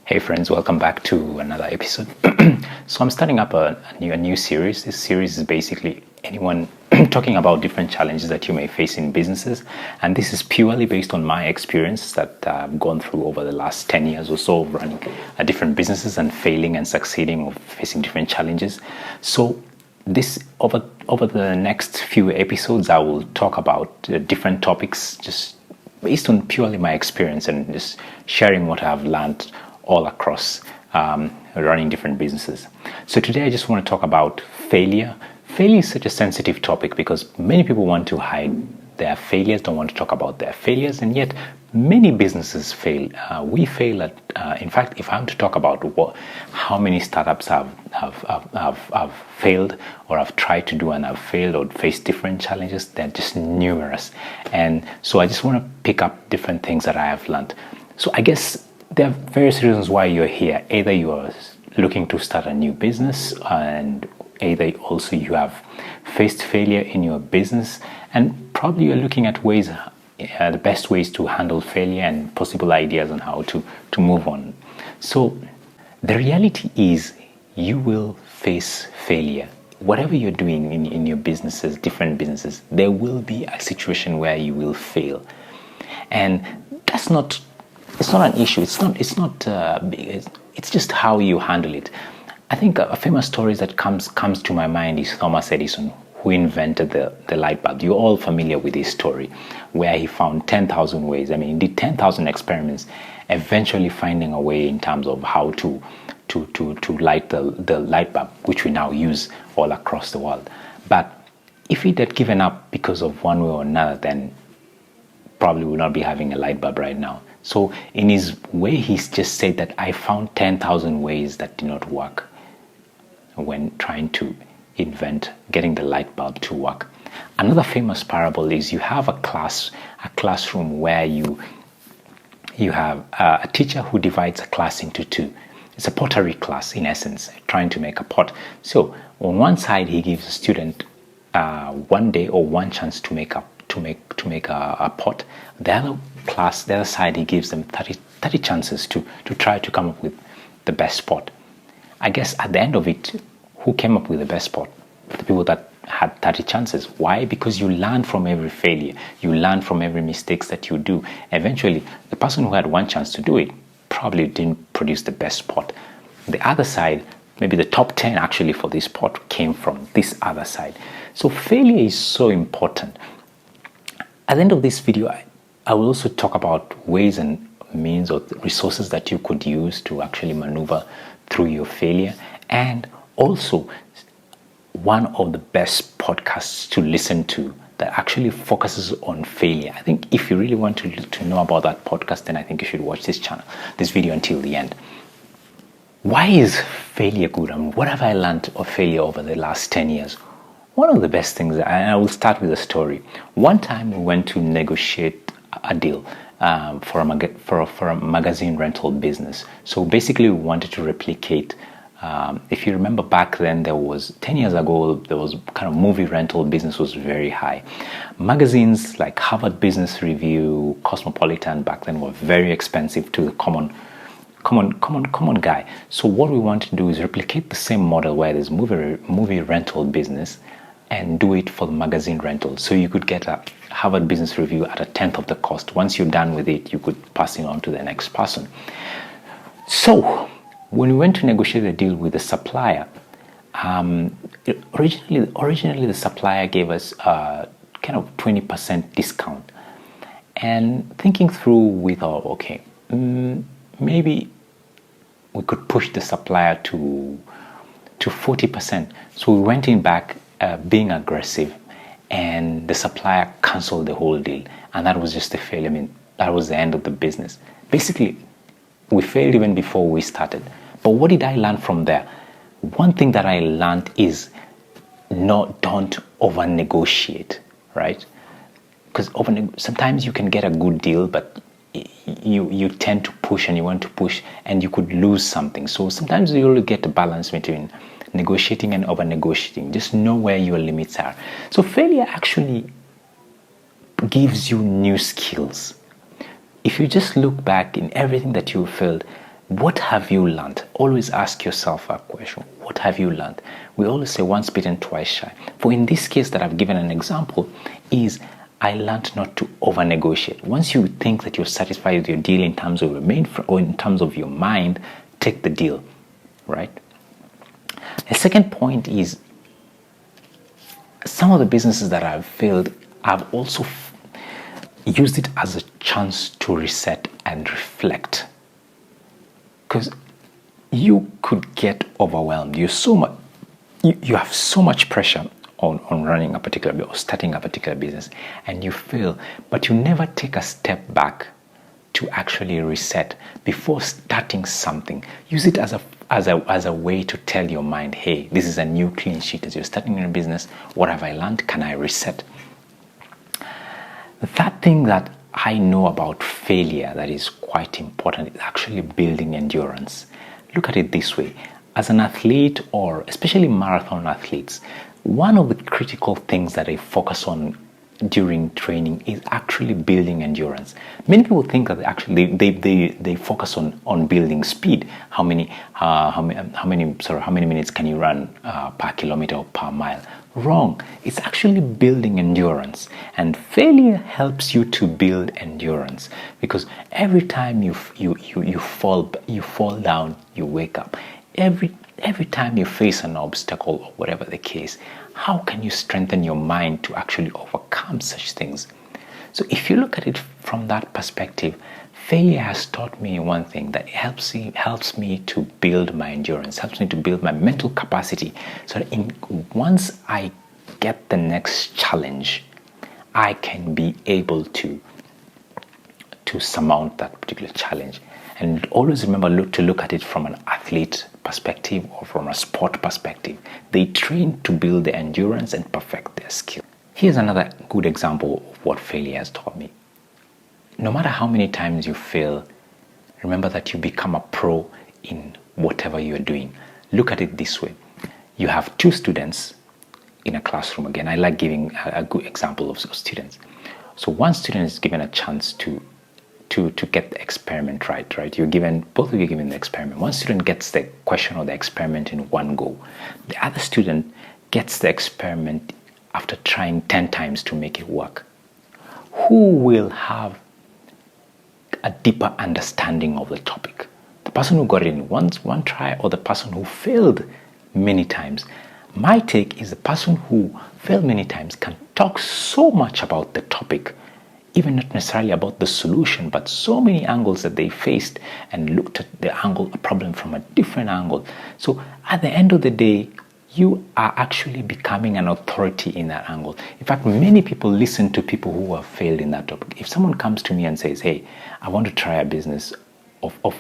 Hey friends, welcome back to another episode. So I'm starting up a new series. This series is basically anyone talking about different challenges that you may face in businesses, and this is purely based on my experience that I've gone through over the last 10 years or so of running different businesses and failing and succeeding or facing different challenges. So this over the next few episodes, I will talk about different topics just based on purely my experience and just sharing what I've learned all across running different businesses. So today I just want to talk about failure. Failure is such a sensitive topic because many people want to hide their failures, don't want to talk about their failures, and yet many businesses fail. We fail at, in fact, if I'm to talk about how many startups have failed or have tried to do and have failed or faced different challenges, they're just numerous. And so I just want to pick up different things that I have learned. So I guess there are various reasons why you're here. Either you are looking to start a new business, and either also you have faced failure in your business, and probably you're looking at ways, the best ways to handle failure and possible ideas on how to move on. So the reality is you will face failure. Whatever you're doing in your businesses, different businesses, there will be a situation where you will fail. And it's not an issue. It's just how you handle it. I think a famous story that comes to my mind is Thomas Edison, who invented the light bulb. You're all familiar with his story, where he found 10,000 ways. I mean, he did 10,000 experiments, eventually finding a way in terms of how to light the light bulb, which we now use all across the world. But if he had given up because of one way or another, then probably would not be having a light bulb right now. So in his way, he's just said that I found 10,000 ways that did not work when trying to invent getting the light bulb to work. Another famous parable is you have a classroom where you have a teacher who divides a class into two. It's a pottery class in essence, trying to make a pot. So on one side, he gives a student one day or one chance to make a pot. The other side, he gives them 30 chances to try to come up with the best pot. I guess at the end of it, who came up with the best pot? The people that had 30 chances. Why? Because you learn from every failure. You learn from every mistakes that you do. Eventually, the person who had one chance to do it probably didn't produce the best pot. The other side, maybe the top 10 actually for this pot came from this other side. So failure is so important. At the end of this video, I will also talk about ways and means or resources that you could use to actually maneuver through your failure, and also one of the best podcasts to listen to that actually focuses on failure. I think if you really want to know about that podcast, then I think you should watch this video until the end. Why is failure good? What have I learned of failure over the last 10 years? One of the best things, and I will start with a story. One time we went to negotiate a deal for a magazine rental business. So basically we wanted to replicate, if you remember back then, 10 years ago, there was kind of movie rental business was very high. Magazines like Harvard Business Review, Cosmopolitan back then were very expensive to the common guy. So what we want to do is replicate the same model where there's movie rental business and do it for the magazine rental. So you could get a Harvard Business Review at 1/10 of the cost. Once you're done with it, you could pass it on to the next person. So when we went to negotiate the deal with the supplier, originally the supplier gave us a kind of 20% discount. And thinking through, we thought, okay, maybe we could push the supplier to 40%. So we went in back being aggressive, and the supplier canceled the whole deal, and that was just a failure. I mean, that was the end of the business. Basically, we failed even before we started. But what did I learn from there? One thing that I learned is don't over negotiate, right? Because sometimes you can get a good deal, but you tend to push and you want to push, and you could lose something. So sometimes you will get a balance between negotiating and over negotiating. Just know where your limits are. So failure actually gives you new skills. If you just look back in everything that you failed, What have you learned? Always ask yourself a question. What have you learned? We always say once bitten, twice shy. For in this case that I've given an example is I learned not to over negotiate. Once you think that you're satisfied with your deal in terms of your or in terms of your mind, take the deal, right? The second point is some of the businesses that I've failed, I've also used it as a chance to reset and reflect. Because you could get overwhelmed. You have so much pressure on running a particular or starting a particular business, and you fail, but you never take a step back to actually reset before starting something. Use it as a way to tell your mind, hey, this is a new clean sheet. As you're starting your business, what have I learned? Can I reset? The third thing that I know about failure that is quite important is actually building endurance. Look at it this way. As an athlete, or especially marathon athletes, one of the critical things that I focus on during training is actually building endurance. Many people think that actually they focus on building speed. How many minutes can you run per kilometer or per mile? Wrong. It's actually building endurance, and failure helps you to build endurance, because every time you fall down, you wake up. Every time you face an obstacle or whatever the case, how can you strengthen your mind to actually overcome such things? So if you look at it from that perspective, failure has taught me one thing, that it helps me to build my endurance, helps me to build my mental capacity, so that once I get the next challenge, I can be able to surmount that particular challenge. And always remember to look at it from an athlete perspective or from a sport perspective. They train to build their endurance and perfect their skill. Here's another good example of what failure has taught me. No matter how many times you fail, remember that you become a pro in whatever you're doing. Look at it this way. You have two students in a classroom. Again, I like giving a good example of students. So one student is given a chance to get the experiment right? Both of you are given the experiment. One student gets the question or the experiment in one go. The other student gets the experiment after trying 10 times to make it work. Who will have a deeper understanding of the topic? The person who got it in one try, or the person who failed many times? My take is the person who failed many times can talk so much about the topic, even not necessarily about the solution, but so many angles that they faced and looked at the problem from a different angle. So at the end of the day, you are actually becoming an authority in that angle. In fact, many people listen to people who have failed in that topic. If someone comes to me and says, hey, I want to try a business of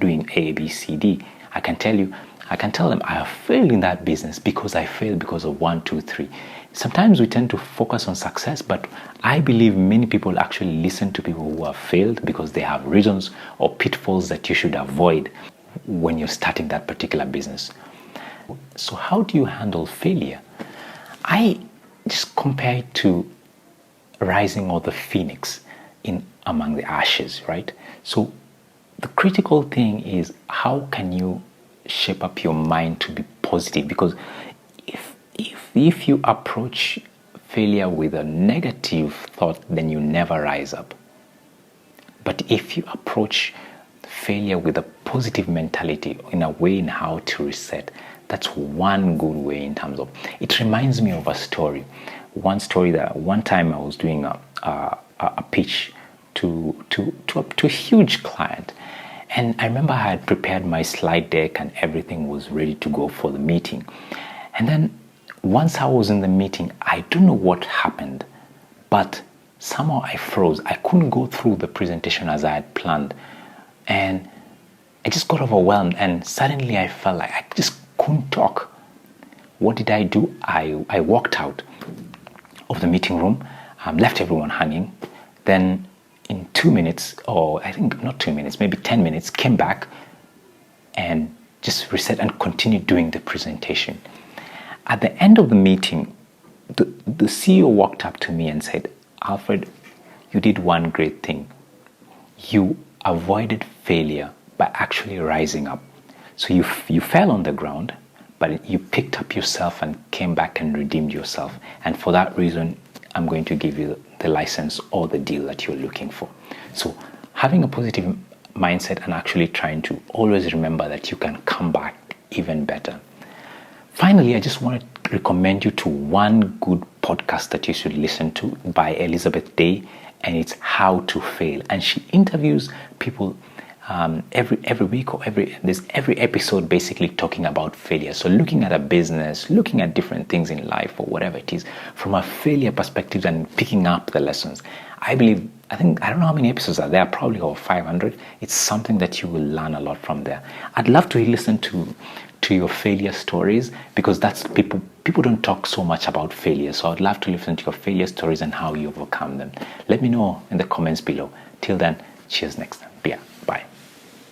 doing A, B, C, D, I can tell them I have failed in that business because I failed because of 1, 2, 3. Sometimes we tend to focus on success, but I believe many people actually listen to people who have failed because they have reasons or pitfalls that you should avoid when you're starting that particular business. So how do you handle failure? I just compare it to rising of the phoenix among the ashes, right? So the critical thing is, how can you shape up your mind to be positive? Because if you approach failure with a negative thought, then you never rise up. But if you approach failure with a positive mentality, in a way in how to reset, that's one good way in terms of, it reminds me of a story. One story that one time I was doing a pitch to a huge client. And I remember I had prepared my slide deck and everything was ready to go for the meeting. And then once I was in the meeting, I don't know what happened, but somehow I froze. I couldn't go through the presentation as I had planned. And I just got overwhelmed, and suddenly I felt like I just couldn't talk. What did I do? I walked out of the meeting room, left everyone hanging. Then in 2 minutes, or I think not 2 minutes, maybe 10 minutes, came back and just reset and continued doing the presentation. At the end of the meeting, the CEO walked up to me and said, Alfred, you did one great thing. You avoided failure by actually rising up. So you fell on the ground, but you picked up yourself and came back and redeemed yourself. And for that reason, I'm going to give you the license or the deal that you're looking for. So having a positive mindset and actually trying to always remember that you can come back even better. Finally, I just want to recommend you to one good podcast that you should listen to by Elizabeth Day, and it's How to Fail. And she interviews people every week, or there's every episode basically talking about failure. So looking at a business, looking at different things in life or whatever it is from a failure perspective and picking up the lessons. I don't know how many episodes are there, probably over 500. It's something that you will learn a lot from there. I'd love to listen to your failure stories, because that's people don't talk so much about failure. So I'd love to listen to your failure stories and how you overcome them. Let me know in the comments below. Till then, cheers next time. Yeah.